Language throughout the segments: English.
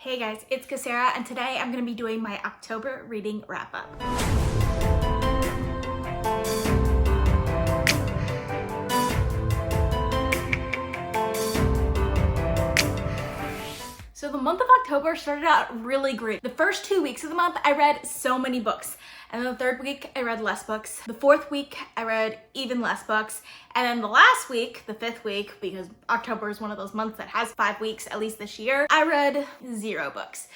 Hey guys, it's Casera, and today I'm going to be doing my October reading wrap-up. So the month of October started out really great. The first 2 weeks of the month, I read so many books. And then the third week, I read less books. The fourth week, I read even less books. And then the last week, the fifth week, because October is one of those months that has 5 weeks, at least this year, I read 0 books.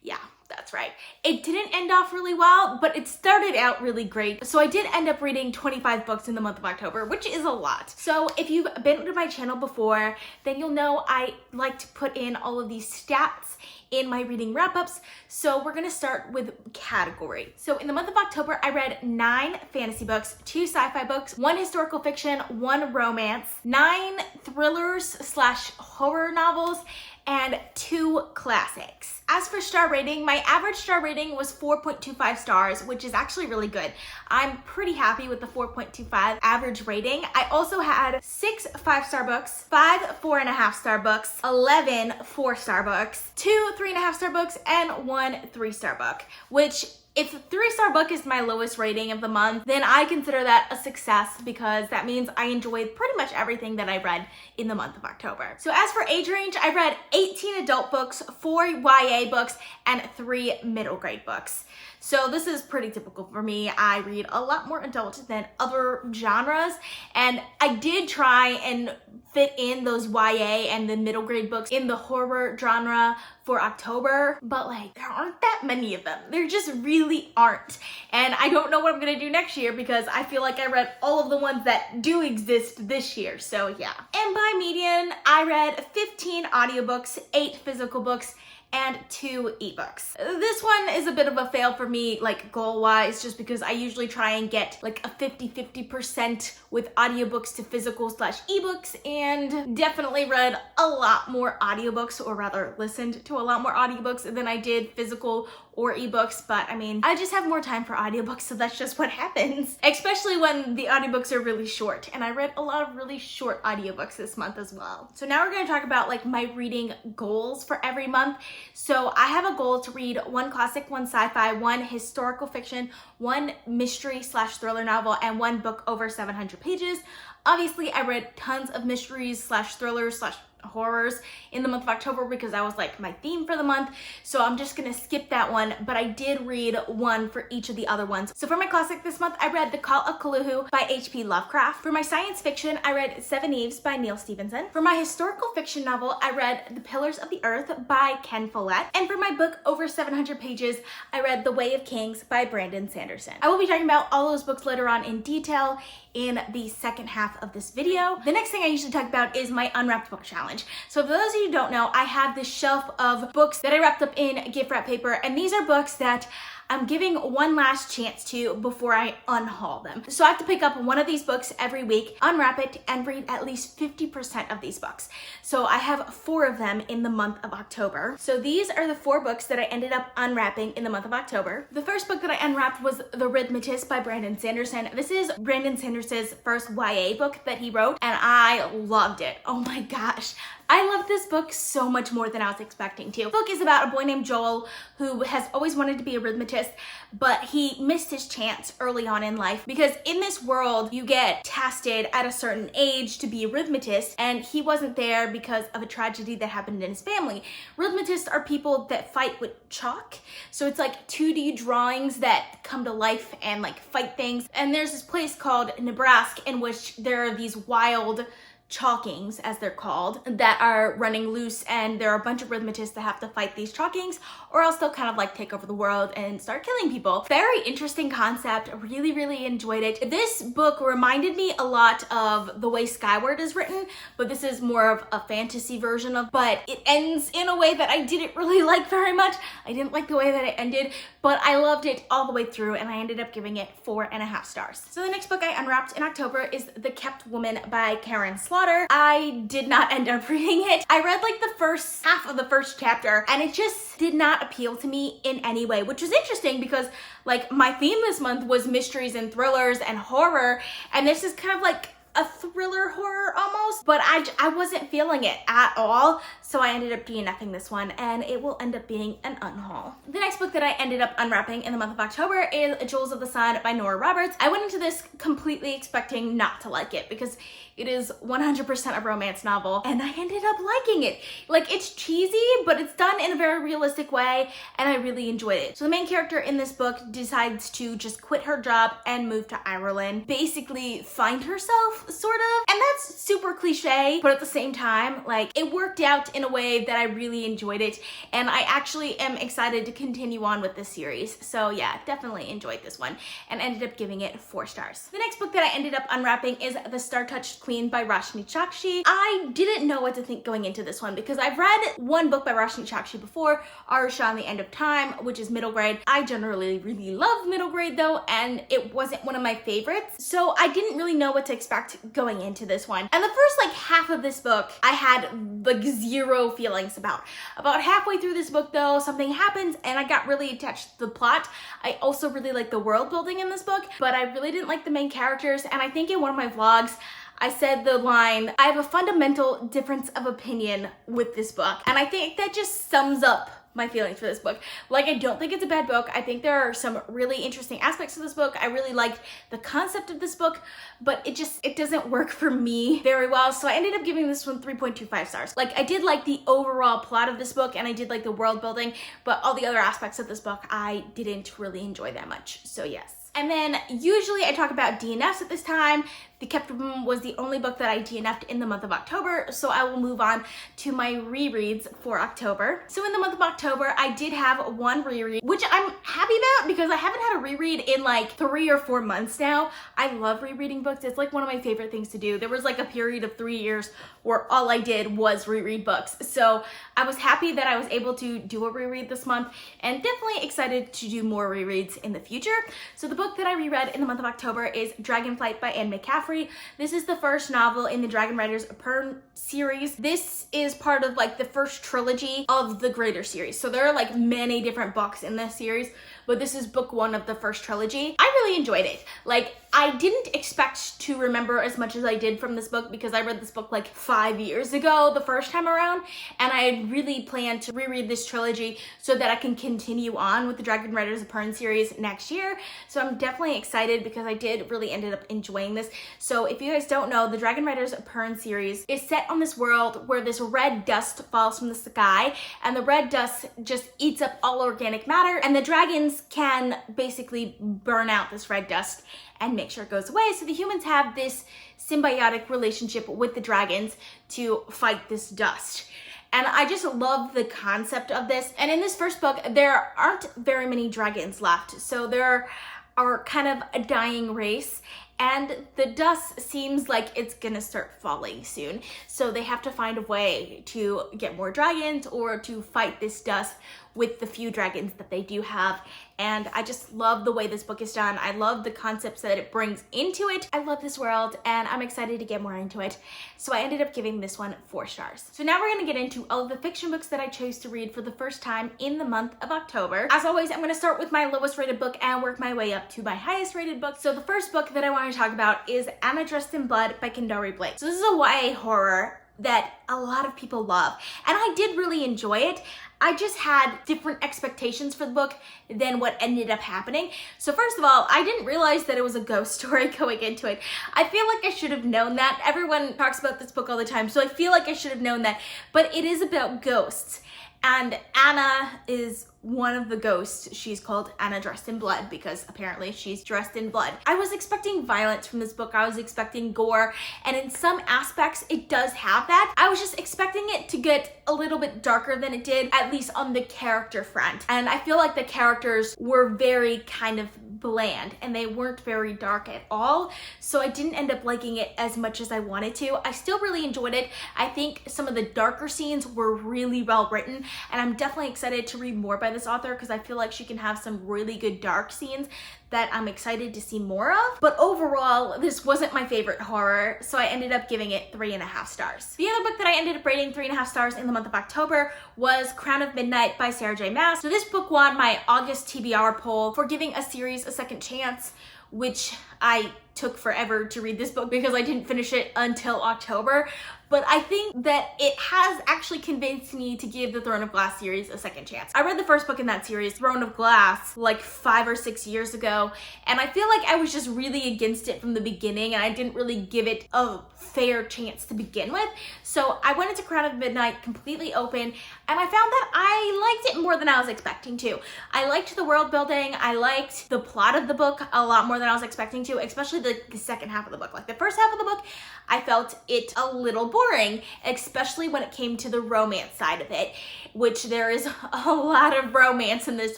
Yeah, that's right. It didn't end off really well, but it started out really great. So I did end up reading 25 books in the month of October, which is a lot. So if you've been to my channel before, then you'll know I like to put in all of these stats in my reading wrap-ups. So we're gonna start with category. So in the month of October, I read 9 fantasy books, 2 sci-fi books, 1 historical fiction, 1 romance, 9 thrillers/horror novels, and 2 classics. As for star rating, my average star rating was 4.25 stars, which is actually really good. I'm pretty happy with the 4.25 average rating. I also had 6 5-star books, 5 4.5-star books, 11 4-star books, 2 3.5-star books, and 1 3-star book, which if the 3-star book is my lowest rating of the month, then I consider that a success because that means I enjoyed pretty much everything that I read in the month of October. So as for age range, I read 18 adult books, 4 YA books, and 3 middle grade books. So this is pretty typical for me. I read a lot more adult than other genres, and I did try and fit in those YA and the middle grade books in the horror genre for October, but like there aren't that many of them. There just really aren't. And I don't know what I'm gonna do next year because I feel like I read all of the ones that do exist this year, so yeah. And by median, I read 15 audiobooks, 8 physical books, and 2 ebooks. This one is a bit of a fail for me, like goal-wise, just because I usually try and get like a 50-50% with audiobooks to physical/ebooks, and definitely read a lot more audiobooks, or rather listened to a lot more audiobooks than I did physical or ebooks, but I mean, I just have more time for audiobooks, so that's just what happens. Especially when the audiobooks are really short, and I read a lot of really short audiobooks this month as well. So now we're gonna talk about like my reading goals for every month. So I have a goal to read 1 classic, 1 sci-fi, 1 historical fiction, 1 mystery/thriller novel, and 1 book over 700 pages. Obviously, I read tons of mysteries/thrillers/horrors in the month of October because that was like my theme for the month. So I'm just gonna skip that one, but I did read 1 for each of the other ones. So for my classic this month, I read The Call of Cthulhu by H.P. Lovecraft. For my science fiction, I read Seven Eves by Neil Stephenson. For my historical fiction novel, I read The Pillars of the Earth by Ken Follett. And for my book over 700 pages, I read The Way of Kings by Brandon Sanderson. I will be talking about all those books later on in detail in the second half of this video. The next thing I usually talk about is my Unwrapped book challenge. So for those of you who don't know, I have this shelf of books that I wrapped up in gift wrap paper, and these are books that I'm giving one last chance to before I unhaul them. So I have to pick up one of these books every week, unwrap it, and read at least 50% of these books. So I have 4 of them in the month of October. So these are the 4 books that I ended up unwrapping in the month of October. The first book that I unwrapped was The Rithmatist by Brandon Sanderson. This is Brandon Sanderson's first YA book that he wrote, and I loved it. Oh my gosh. I love this book so much more than I was expecting to. The book is about a boy named Joel who has always wanted to be a rhythmatist, but he missed his chance early on in life because in this world, you get tested at a certain age to be a rhythmatist, and he wasn't there because of a tragedy that happened in his family. Rhythmatists are people that fight with chalk. So it's like 2D drawings that come to life and like fight things. And there's this place called Nebraska in which there are these wild chalkings, as they're called, that are running loose, and there are a bunch of rhythmatists that have to fight these chalkings, or else they'll kind of like take over the world and start killing people. Very interesting concept. Really enjoyed it. This book reminded me a lot of the way Skyward is written, but this is more of a fantasy version of, but it ends in a way that I didn't really like very much. I didn't like the way that it ended, but I loved it all the way through, and I ended up giving it 4.5 stars. So the next book I unwrapped in October is The Kept Woman by Karen Slaughter. I did not end up reading it. I read like the first half of the first chapter, and it just did not appeal to me in any way, which was interesting because like my theme this month was mysteries and thrillers and horror, and this is kind of like a thriller horror almost, but I wasn't feeling it at all, so I ended up DNFing this one, and it will end up being an unhaul. The next book that I ended up unwrapping in the month of October is Jewels of the Sun by Nora Roberts. I went into this completely expecting not to like it because it is 100% a romance novel, and I ended up liking it. Like, it's cheesy, but it's done in a very realistic way, and I really enjoyed it. So the main character in this book decides to just quit her job and move to Ireland, basically find herself, sort of. And that's super cliche, but at the same time, like, it worked out in a way that I really enjoyed it, and I actually am excited to continue on with this series. So yeah, definitely enjoyed this one, and ended up giving it 4 stars. The next book that I ended up unwrapping is The Star-Touched Queen by Roshani Chokshi. I didn't know what to think going into this one because I've read one book by Roshani Chokshi before, Arusha the End of Time, which is middle grade. I generally really love middle grade though, and it wasn't one of my favorites, so I didn't really know what to expect going into this one. And the first like half of this book I had like 0 feelings about. About halfway through this book though, something happens and I got really attached to the plot. I also really like the world building in this book, but I really didn't like the main characters, and I think in one of my vlogs I said the line, I have a fundamental difference of opinion with this book. And I think that just sums up my feelings for this book. Like, I don't think it's a bad book. I think there are some really interesting aspects of this book. I really liked the concept of this book, but it doesn't work for me very well. So I ended up giving this one 3.25 stars. Like, I did like the overall plot of this book, and I did like the world building, but all the other aspects of this book I didn't really enjoy that much. So yes. And then usually I talk about DNFs at this time. The Kept Room was the only book that I DNF'd in the month of October, so I will move on to my rereads for October. So in the month of October, I did have one reread, which I'm happy about because I haven't had a reread in like 3 or 4 months now. I love rereading books. It's like one of my favorite things to do. There was like a period of 3 years where all I did was reread books. So I was happy that I was able to do a reread this month, and definitely excited to do more rereads in the future. So the book that I reread in the month of October is Dragonflight by McCaffrey. This is the first novel in the Dragon Riders Pern series. This is part of like the first trilogy of the greater series. So there are like many different books in this series, but this is book 1 of the first trilogy. I really enjoyed it. Like, I didn't expect to remember as much as I did from this book because I read this book like 5 years ago the first time around, and I had really planned to reread this trilogy so that I can continue on with the Dragon Riders of Pern series next year. So I'm definitely excited because I did really ended up enjoying this. So if you guys don't know, the Dragon Riders of Pern series is set on this world where this red dust falls from the sky, and the red dust just eats up all organic matter, and the dragons can basically burn out this red dust and make sure it goes away. So the humans have this symbiotic relationship with the dragons to fight this dust. And I just love the concept of this. And in this first book, there aren't very many dragons left. So there are kind of a dying race, and the dust seems like it's gonna start falling soon. So they have to find a way to get more dragons or to fight this dust with the few dragons that they do have. And I just love the way this book is done. I love the concepts that it brings into it. I love this world, and I'm excited to get more into it. So I ended up giving this one 4 stars. So now we're gonna get into all of the fiction books that I chose to read for the first time in the month of October. As always, I'm gonna start with my lowest rated book and work my way up to my highest rated book. So the first book that I want to talk about is Anna Dressed in Blood by Kendare. So this is a YA horror that a lot of people love, and I did really enjoy it. I just had different expectations for the book than what ended up happening. So first of all, I didn't realize that it was a ghost story going into it. I feel like I should have known that. Everyone talks about this book all the time, so I feel like I should have known that. But it is about ghosts, and Anna is one of the ghosts. She's called Anna Dressed in Blood because apparently she's dressed in blood. I was expecting violence from this book. I was expecting gore, and in some aspects it does have that. I was just expecting it to get a little bit darker than it did, at least on the character front. And I feel like the characters were very kind of bland and they weren't very dark at all. So I didn't end up liking it as much as I wanted to. I still really enjoyed it. I think some of the darker scenes were really well written, and I'm definitely excited to read more by this author because I feel like she can have some really good dark scenes that I'm excited to see more of. But overall, this wasn't my favorite horror, so I ended up giving it 3.5 stars. The other book that I ended up rating 3.5 stars in the month of October was Crown of Midnight by Sarah J. Maas. So this book won my August TBR poll for giving a series a second chance, which I took forever to read this book because I didn't finish it until October. But I think that it has actually convinced me to give the Throne of Glass series a second chance. I read the first book in that series, Throne of Glass, like 5 or 6 years ago, and I feel like I was just really against it from the beginning, and I didn't really give it a fair chance to begin with. So I went into Crown of Midnight completely open, and I found that I liked it more than I was expecting to. I liked the world building, I liked the plot of the book a lot more than I was expecting to, especially the second half of the book. Like the first half of the book, I felt it a little boring, especially when it came to the romance side of it, which there is a lot of romance in this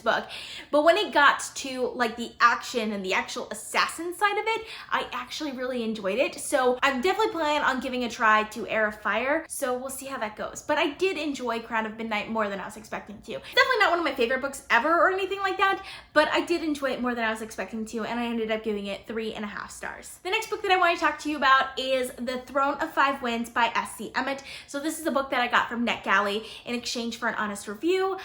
book. But when it got to like the action and the actual assassin side of it, I actually really enjoyed it. So I'm definitely planning on giving a try to Heir of Fire, so we'll see how that goes. But I did enjoy Crown of Midnight more than I was expecting to. It's definitely not one of my favorite books ever or anything like that, but I did enjoy it more than I was expecting to, and I ended up giving it 3.5 stars. The next book that I want to talk to you about is The Throne of Five Winds by S.C. Emmett. So this is a book that I got from NetGalley in exchange for an honest review.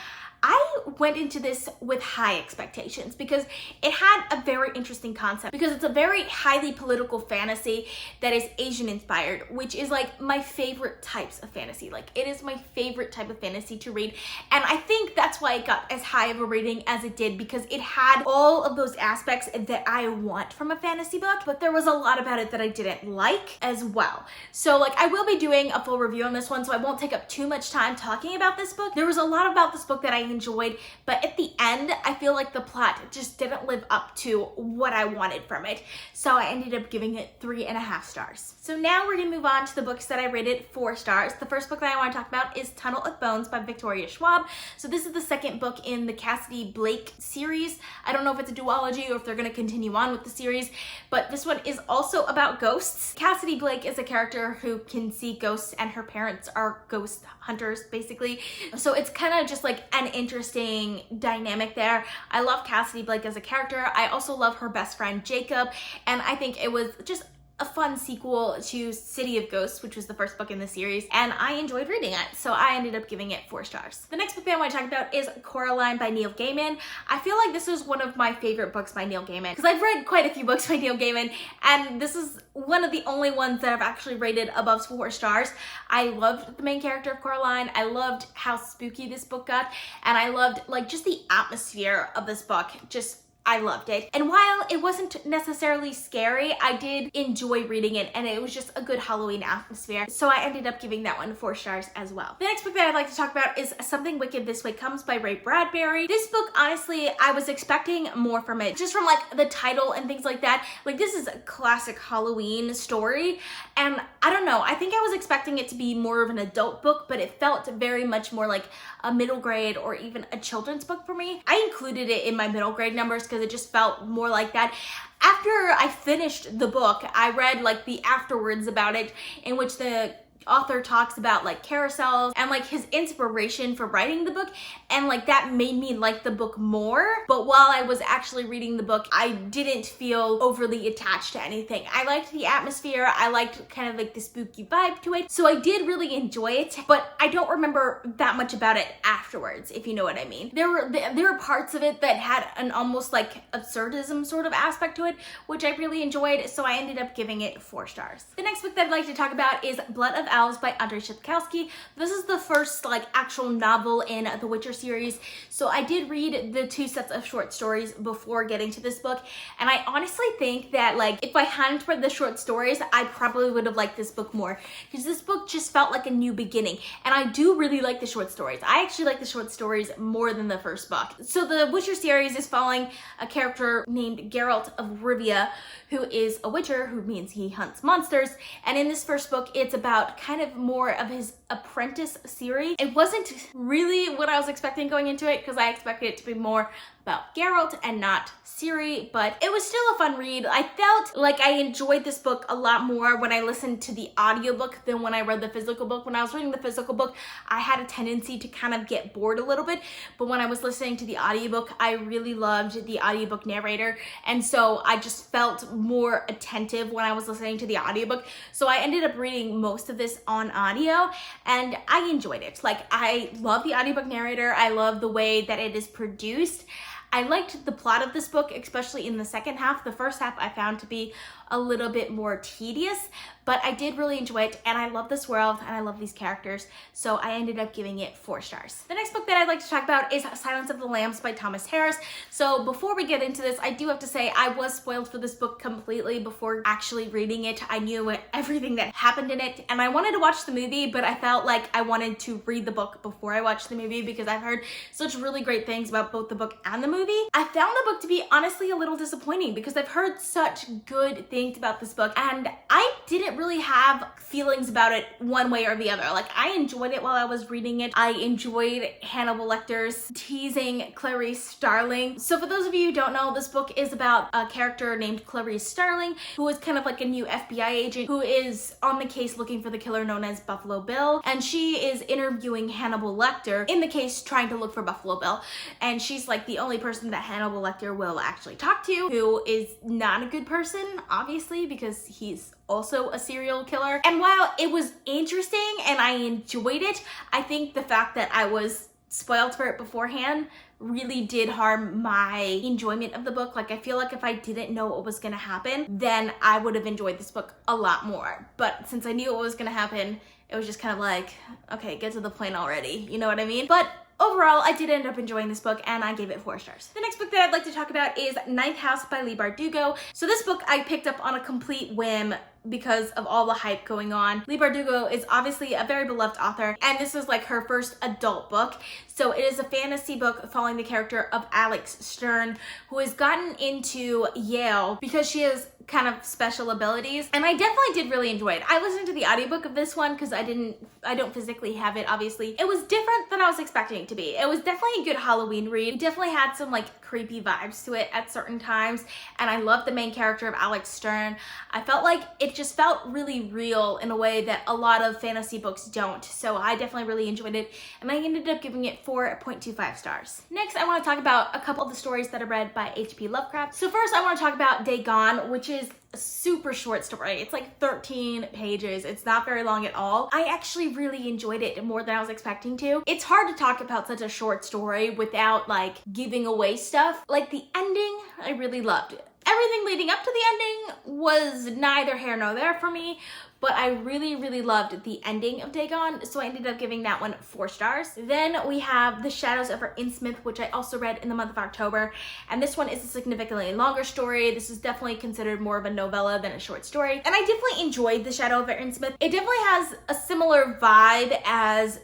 I went into this with high expectations because it had a very interesting concept, because it's a very highly political fantasy that is Asian inspired, which is like my favorite types of fantasy. Like it is my favorite type of fantasy to read, and I think that's why it got as high of a rating as it did, because it had all of those aspects that I want from a fantasy book, but there was a lot about it that I didn't like as well. So like I will be doing a full review on this one, so I won't take up too much time talking about this book. There was a lot about this book that I enjoyed, but at the end I feel like the plot just didn't live up to what I wanted from it, so I ended up giving it 3.5 stars. So now we're gonna move on to the books that I rated 4 stars. The first book that I want to talk about is Tunnel of Bones by Victoria Schwab. So this is the second book in the Cassidy Blake series. I don't know if it's a duology or if they're going to continue on with the series, but this one is also about ghosts. Cassidy Blake is a character who can see ghosts, and her parents are ghost hunters basically, so it's kind of just like an interesting dynamic there. I love Cassidy Blake as a character. I also love her best friend Jacob, and I think it was just a fun sequel to City of Ghosts, which was the first book in the series, and I enjoyed reading it, so I ended up giving it 4 stars. The next book that I want to talk about is Coraline by Neil Gaiman. I feel like this is one of my favorite books by Neil Gaiman, because I've read quite a few books by Neil Gaiman, and this is one of the only ones that I've actually rated above 4 stars. I loved the main character of Coraline, I loved how spooky this book got, and I loved like just the atmosphere of this book. I loved it. And while it wasn't necessarily scary, I did enjoy reading it, and it was just a good Halloween atmosphere. So I ended up giving that one 4 stars as well. The next book that I'd like to talk about is Something Wicked This Way Comes by Ray Bradbury. This book, honestly, I was expecting more from it, just from like the title and things like that. Like this is a classic Halloween story, and I don't know, I think I was expecting it to be more of an adult book, but it felt very much more like a middle grade or even a children's book for me. I included it in my middle grade numbers because it just felt more like that. After I finished the book, I read like the afterwards about it, in which the author talks about like carousels and like his inspiration for writing the book, and like that made me like the book more. But while I was actually reading the book, I didn't feel overly attached to anything. I liked the atmosphere, I liked kind of like the spooky vibe to it, so I did really enjoy it, but I don't remember that much about it afterwards, if you know what I mean. There were parts of it that had an almost like absurdism sort of aspect to it, which I really enjoyed, so I ended up giving it 4 stars. The next book that I'd like to talk about is Blood of Elves by Andrzej Sapkowski. This is the first like actual novel in the Witcher series, so I did read the 2 sets of short stories before getting to this book, and I honestly think that like if I hadn't read the short stories, I probably would have liked this book more, because this book just felt like a new beginning, and I do really like the short stories. I actually like the short stories more than the first book. So the Witcher series is following a character named Geralt of Rivia, who is a witcher, who means he hunts monsters, and in this first book it's about kind of more of his apprentice series. It wasn't really what I was expecting going into it, because I expected it to be more about Geralt and not Ciri, but it was still a fun read. I felt like I enjoyed this book a lot more when I listened to the audiobook than when I read the physical book. When I was reading the physical book, I had a tendency to kind of get bored a little bit, but when I was listening to the audiobook, I really loved the audiobook narrator, and so I just felt more attentive when I was listening to the audiobook. So I ended up reading most of this on audio, and I enjoyed it. Like, I love the audiobook narrator. I love the way that it is produced. I liked the plot of this book, especially in the second half. The first half I found to be a little bit more tedious, but I did really enjoy it, and I love this world and I love these characters, so I ended up giving it 4 stars. The next book that I'd like to talk about is Silence of the Lambs by Thomas Harris. So before we get into this, I do have to say I was spoiled for this book completely before actually reading it. I knew everything that happened in it, and I wanted to watch the movie, but I felt like I wanted to read the book before I watched the movie because I've heard such really great things about both the book and the movie. I found the book to be honestly a little disappointing because I've heard such good things about this book, and I didn't really have feelings about it one way or the other. Like, I enjoyed it while I was reading it. I enjoyed Hannibal Lecter's teasing Clarice Starling. So for those of you who don't know, this book is about a character named Clarice Starling, who is kind of like a new FBI agent who is on the case looking for the killer known as Buffalo Bill, and she is interviewing Hannibal Lecter in the case trying to look for Buffalo Bill, and she's like the only person that Hannibal Lecter will actually talk to, who is not a good person, obviously, because he's also a serial killer. And while it was interesting and I enjoyed it, I think the fact that I was spoiled for it beforehand really did harm my enjoyment of the book. Like, I feel like if I didn't know what was gonna happen, then I would have enjoyed this book a lot more. But since I knew what was gonna happen, it was just kind of like, okay, get to the point already, you know what I mean? But overall, I did end up enjoying this book, and I gave it 4 stars. The next book that I'd like to talk about is Ninth House by Leigh Bardugo. So this book I picked up on a complete whim because of all the hype going on. Leigh Bardugo is obviously a very beloved author, and this is like her first adult book. So it is a fantasy book following the character of Alex Stern, who has gotten into Yale because she has kind of special abilities, and I definitely did really enjoy it. I listened to the audiobook of this one because I don't physically have it, obviously. It was different than I was expecting it to be. It was definitely a good Halloween read. It definitely had some like creepy vibes to it at certain times, and I loved the main character of Alex Stern. I felt like it just felt really real in a way that a lot of fantasy books don't, so I definitely really enjoyed it, and I ended up giving it 4.25 stars. Next, I want to talk about a couple of the stories that are read by H.P. Lovecraft. So first, I want to talk about Dagon, which is a super short story. It's like 13 pages. It's not very long at all. I actually really enjoyed it more than I was expecting to. It's hard to talk about such a short story without like giving away stuff. Like, the ending, I really loved it. Everything leading up to the ending was neither here nor there for me, but I really, really loved the ending of Dagon, so I ended up giving that one 4 stars. Then we have The Shadows over Innsmouth, which I also read in the month of October, and this one is a significantly longer story. This is definitely considered more of a novella than a short story, and I definitely enjoyed The Shadow over Innsmouth. It definitely has a similar vibe as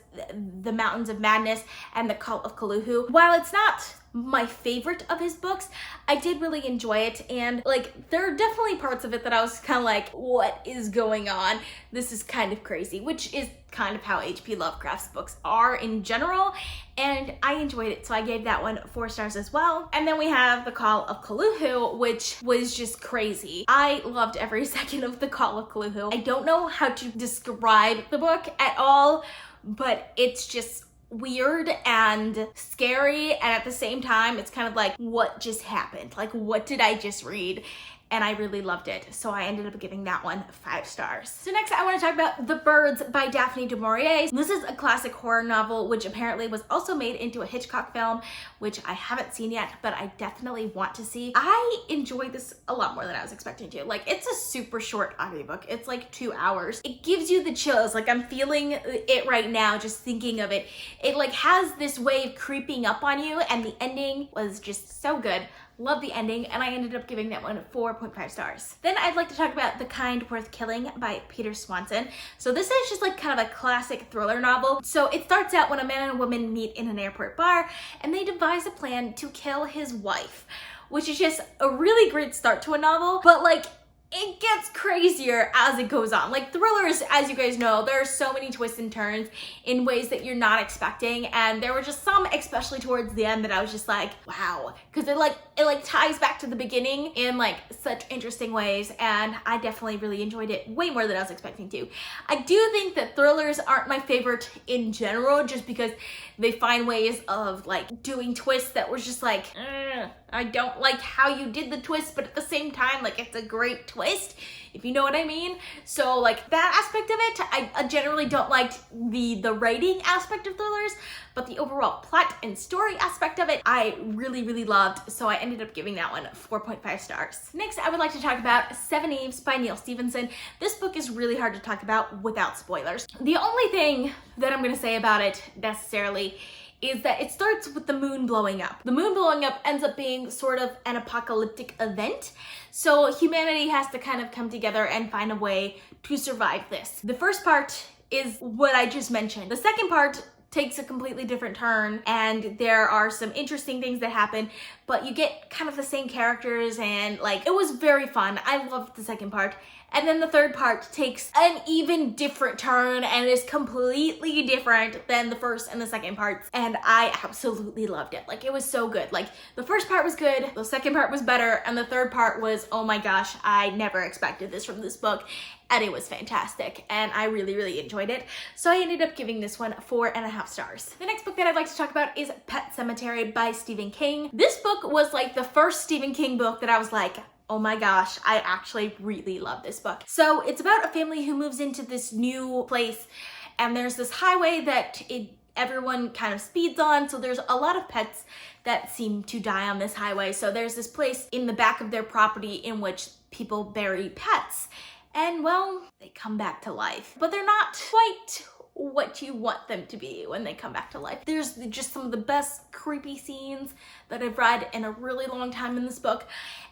The Mountains of Madness and The Cult of Cthulhu. While it's not my favorite of his books, I did really enjoy it, and like, there are definitely parts of it that I was kind of like, what is going on? This is kind of crazy, which is kind of how H.P. Lovecraft's books are in general, and I enjoyed it, so I gave that one 4 stars as well. And then we have The Call of Cthulhu, which was just crazy. I loved every second of The Call of Cthulhu. I don't know how to describe the book at all, but it's just weird and scary, and at the same time it's kind of like, what just happened? Like, what did I just read? And I really loved it, so I ended up giving that one 5 stars. So next, I want to talk about The Birds by Daphne du Maurier. This is a classic horror novel, which apparently was also made into a Hitchcock film, which I haven't seen yet, but I definitely want to see. I enjoyed this a lot more than I was expecting to. Like, it's a super short audiobook. It's like 2 hours. It gives you the chills. Like, I'm feeling it right now just thinking of it. It like has this way of creeping up on you, and the ending was just so good. Love the ending, and I ended up giving that one 4.5 stars. Then I'd like to talk about The Kind Worth Killing by Peter Swanson. So this is just like kind of a classic thriller novel. So it starts out when a man and a woman meet in an airport bar, and they devise a plan to kill his wife, which is just a really great start to a novel, but like, it gets crazier as it goes on. Like, thrillers, as you guys know, there are so many twists and turns in ways that you're not expecting, and there were just some, especially towards the end, that I was just like, wow, because it ties back to the beginning in like such interesting ways, and I definitely really enjoyed it way more than I was expecting to. I do think that thrillers aren't my favorite in general, just because they find ways of like doing twists that was just like, I don't like how you did the twist, but at the same time, like, it's a great twist. twist, if you know what I mean. So like that aspect of it, I generally don't like the writing aspect of thrillers, but the overall plot and story aspect of it, I really, really loved. So I ended up giving that one 4.5 stars. Next, I would like to talk about Seven Eves by Neil Stephenson. This book is really hard to talk about without spoilers. The only thing that I'm gonna say about it necessarily is that it starts with the moon blowing up. The moon blowing up ends up being sort of an apocalyptic event. So humanity has to kind of come together and find a way to survive this. The first part is what I just mentioned. The second part takes a completely different turn, and there are some interesting things that happen, but you get kind of the same characters, and like, it was very fun. I loved the second part. And then the third part takes an even different turn and is completely different than the first and the second parts. And I absolutely loved it. Like, it was so good. Like, the first part was good, the second part was better, and the third part was, oh my gosh, I never expected this from this book. And it was fantastic, and I really, really enjoyed it. So I ended up giving this one 4.5 stars. The next book that I'd like to talk about is Pet Sematary by Stephen King. This book was like the first Stephen King book that I was like, oh my gosh, I actually really love this book. So it's about a family who moves into this new place, and there's this highway that everyone kind of speeds on, so there's a lot of pets that seem to die on this highway. So there's this place in the back of their property in which people bury pets. And well, they come back to life, but they're not quite what you want them to be when they come back to life. There's just some of the best creepy scenes that I've read in a really long time in this book.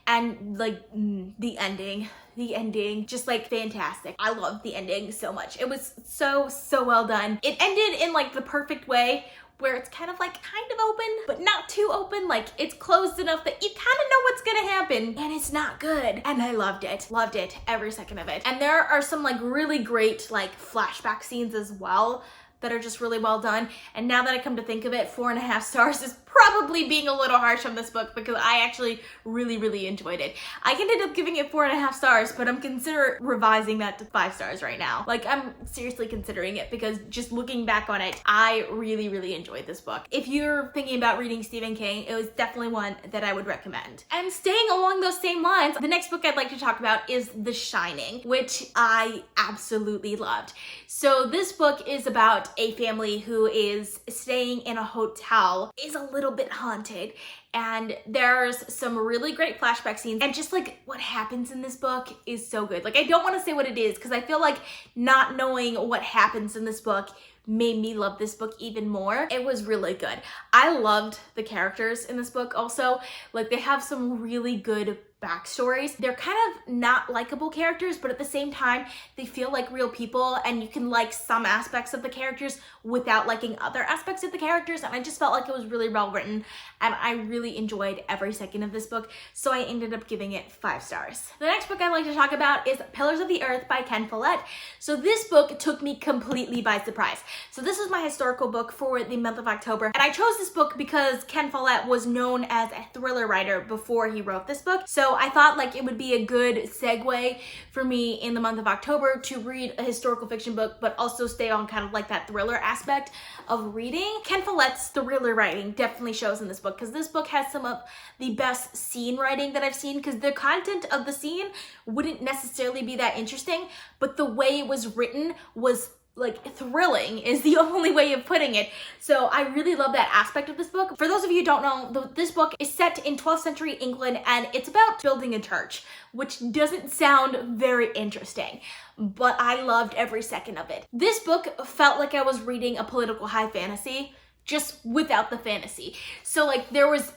And like the ending, just like fantastic. I loved the ending so much. It was so well done. It ended in like the perfect way, where it's kind of open, but not too open. Like, it's closed enough that you kind of know what's gonna happen, and it's not good. And I loved it, every second of it. And there are some like really great like flashback scenes as well that are just really well done. And now that I come to think of it, 4.5 stars is probably being a little harsh on this book, because I actually really enjoyed it. I ended up giving it 4.5 stars, but I'm considering revising that to 5 stars right now. Like, I'm seriously considering it, because just looking back on it, I really enjoyed this book. If you're thinking about reading Stephen King, it was definitely one that I would recommend. And staying along those same lines, the next book I'd like to talk about is The Shining, which I absolutely loved. So this book is about a family who is staying in a hotel, is a little bit haunted, and there's some really great flashback scenes, and just like what happens in this book is so good. Like, I don't want to say what it is, because I feel like not knowing what happens in this book made me love this book even more. It was really good. I loved the characters in this book also. Like, they have some really good backstories. They're kind of not likable characters, but at the same time, they feel like real people, and you can like some aspects of the characters without liking other aspects of the characters. And I just felt like it was really well written, and I really enjoyed every second of this book. So I ended up giving it 5 stars. The next book I'd like to talk about is Pillars of the Earth by Ken Follett. So this book took me completely by surprise. So this is my historical book for the month of October, and I chose this book because Ken Follett was known as a thriller writer before he wrote this book. So I thought like it would be a good segue for me in the month of October to read a historical fiction book, but also stay on kind of like that thriller aspect of reading. Ken Follett's thriller writing definitely shows in this book, because this book has some of the best scene writing that I've seen, because the content of the scene wouldn't necessarily be that interesting, but the way it was written was like thrilling is the only way of putting it. So I really love that aspect of this book. For those of you who don't know, this book is set in 12th century England, and it's about building a church, which doesn't sound very interesting, but I loved every second of it. This book felt like I was reading a political high fantasy, just without the fantasy. So like, there was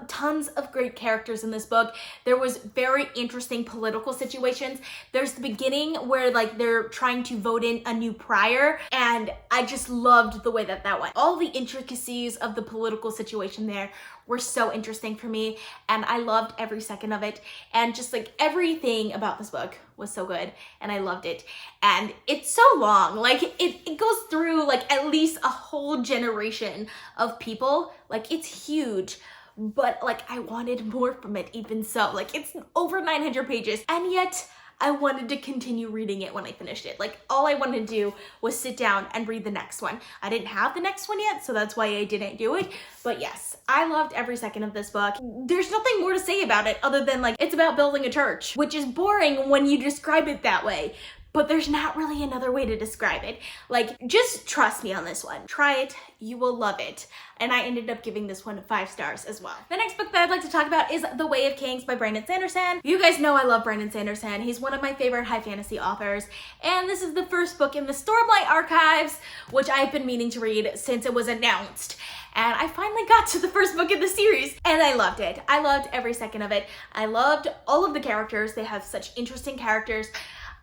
tons of great characters in this book. There was very interesting political situations. There's the beginning where like they're trying to vote in a new prior, and I just loved the way that went. All the intricacies of the political situation there were so interesting for me, and I loved every second of it. And just like everything about this book was so good, and I loved it. And it's so long. Like, it goes through like at least a whole generation of people. Like, it's huge, but like I wanted more from it even so. Like, it's over 900 pages, and yet I wanted to continue reading it when I finished it. Like, all I wanted to do was sit down and read the next one. I didn't have the next one yet, so that's why I didn't do it. But yes, I loved every second of this book. There's nothing more to say about it other than like, it's about building a church, which is boring when you describe it that way. But there's not really another way to describe it. Like, just trust me on this one. Try it, you will love it. And I ended up giving this one 5 stars as well. The next book that I'd like to talk about is The Way of Kings by Brandon Sanderson. You guys know I love Brandon Sanderson. He's one of my favorite high fantasy authors. And this is the first book in the Stormlight Archives, which I've been meaning to read since it was announced. And I finally got to the first book in the series and I loved it. I loved every second of it. I loved all of the characters. They have such interesting characters.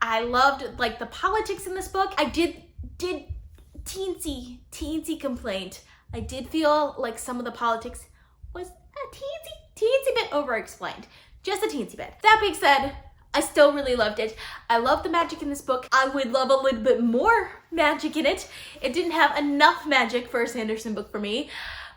I loved like the politics in this book. I did teensy complaint. I did feel like some of the politics was a teensy bit over-explained. Just a teensy bit. That being said, I still really loved it. I love the magic in this book. I would love a little bit more magic in it. It didn't have enough magic for a Sanderson book for me.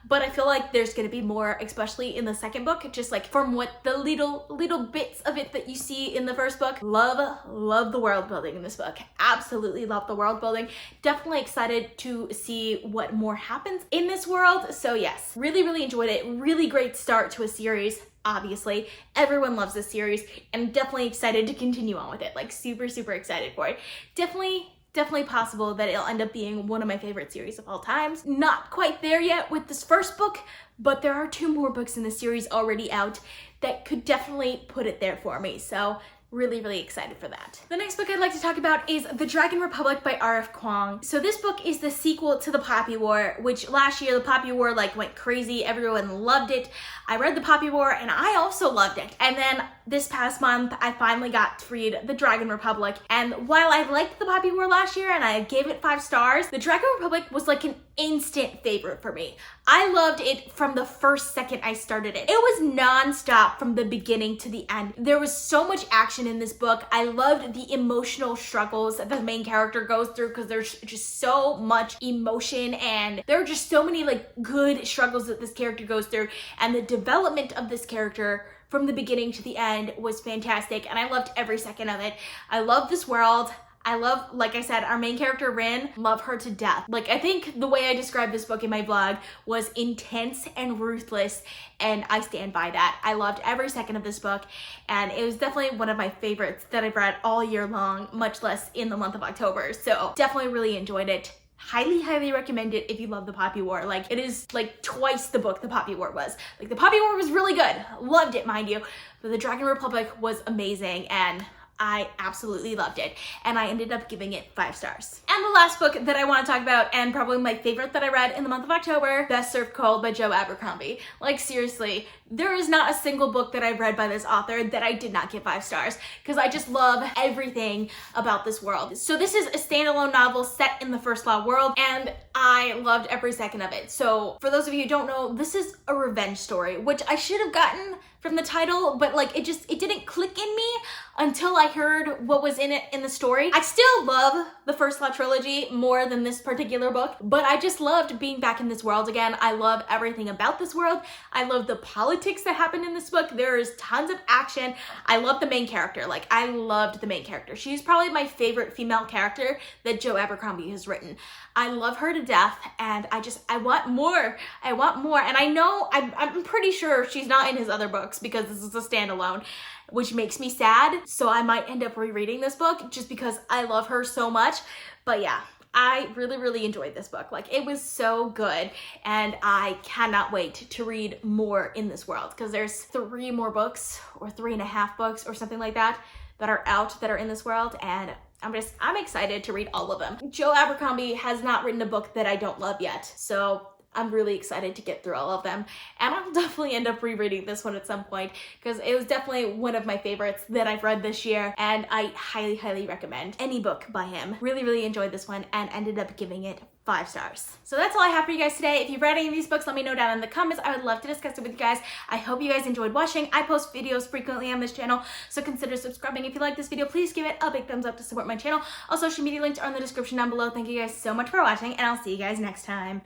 But I feel like there's gonna be more, especially in the second book, just like from what the little bits of it that you see in the first book. Love the world building in this book. Absolutely love the world building. Definitely excited to see what more happens in this world. So yes, really enjoyed it. Really great start to a series. Obviously, everyone loves this series and definitely excited to continue on with it. Like super excited for it. Definitely possible that it'll end up being one of my favorite series of all times. Not quite there yet with this first book, but there are 2 more books in the series already out that could definitely put it there for me. So really excited for that. The next book I'd like to talk about is The Dragon Republic by R.F. Kuang. So this book is the sequel to The Poppy War, which last year the Poppy War like went crazy. Everyone loved it. I read The Poppy War and I also loved it. And then this past month, I finally got to read The Dragon Republic. And while I liked The Poppy War last year and I gave it 5 stars, The Dragon Republic was like an instant favorite for me. I loved it from the first second I started it. It was non-stop from the beginning to the end. There was so much action in this book. I loved the emotional struggles that the main character goes through because there's just so much emotion and there are just so many like good struggles that this character goes through, and the development of this character from the beginning to the end was fantastic and I loved every second of it. I love this world. I love, like I said, our main character, Rin, love her to death. Like, I think the way I described this book in my blog was intense and ruthless, and I stand by that. I loved every second of this book, and it was definitely one of my favorites that I've read all year long, much less in the month of October. So definitely really enjoyed it. Highly recommend it if you love The Poppy War. Like, it is like twice the book The Poppy War was. Like, The Poppy War was really good. Loved it, mind you. But The Dragon Republic was amazing, and I absolutely loved it, and I ended up giving it 5 stars. And the last book that I want to talk about, and probably my favorite that I read in the month of October, Best Served Cold by Joe Abercrombie. Like, seriously, there is not a single book that I've read by this author that I did not give 5 stars, because I just love everything about this world. So this is a standalone novel set in the First Law world, and I loved every second of it. So for those of you who don't know, this is a revenge story, which I should have gotten from the title, but like it didn't click in me until I heard what was in it in the story. I still love the First Law trilogy more than this particular book, but I just loved being back in this world again. I love everything about this world. I love the politics that happened in this book. There's tons of action. I love the main character. Like, I loved the main character. She's probably my favorite female character that Joe Abercrombie has written. I love her to death, and I want more. I want more, and I know, I'm pretty sure she's not in his other books because this is a standalone, which makes me sad, so I might end up rereading this book just because I love her so much. But yeah, I really enjoyed this book. Like, it was so good, and I cannot wait to read more in this world because there's 3 more books or 3.5 books or something like that that are out that are in this world, and I'm excited to read all of them. Joe Abercrombie has not written a book that I don't love yet, so I'm really excited to get through all of them. And I'll definitely end up rereading this one at some point because it was definitely one of my favorites that I've read this year, and I highly recommend any book by him. Really enjoyed this one and ended up giving it 5 stars. So that's all I have for you guys today. If you've read any of these books, let me know down in the comments. I would love to discuss it with you guys. I hope you guys enjoyed watching. I post videos frequently on this channel, so consider subscribing. If you like this video, please give it a big thumbs up to support my channel. All social media links are in the description down below. Thank you guys so much for watching, and I'll see you guys next time.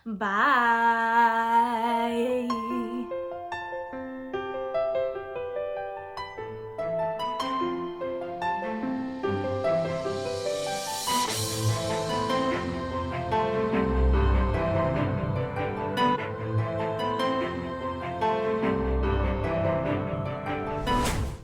Bye.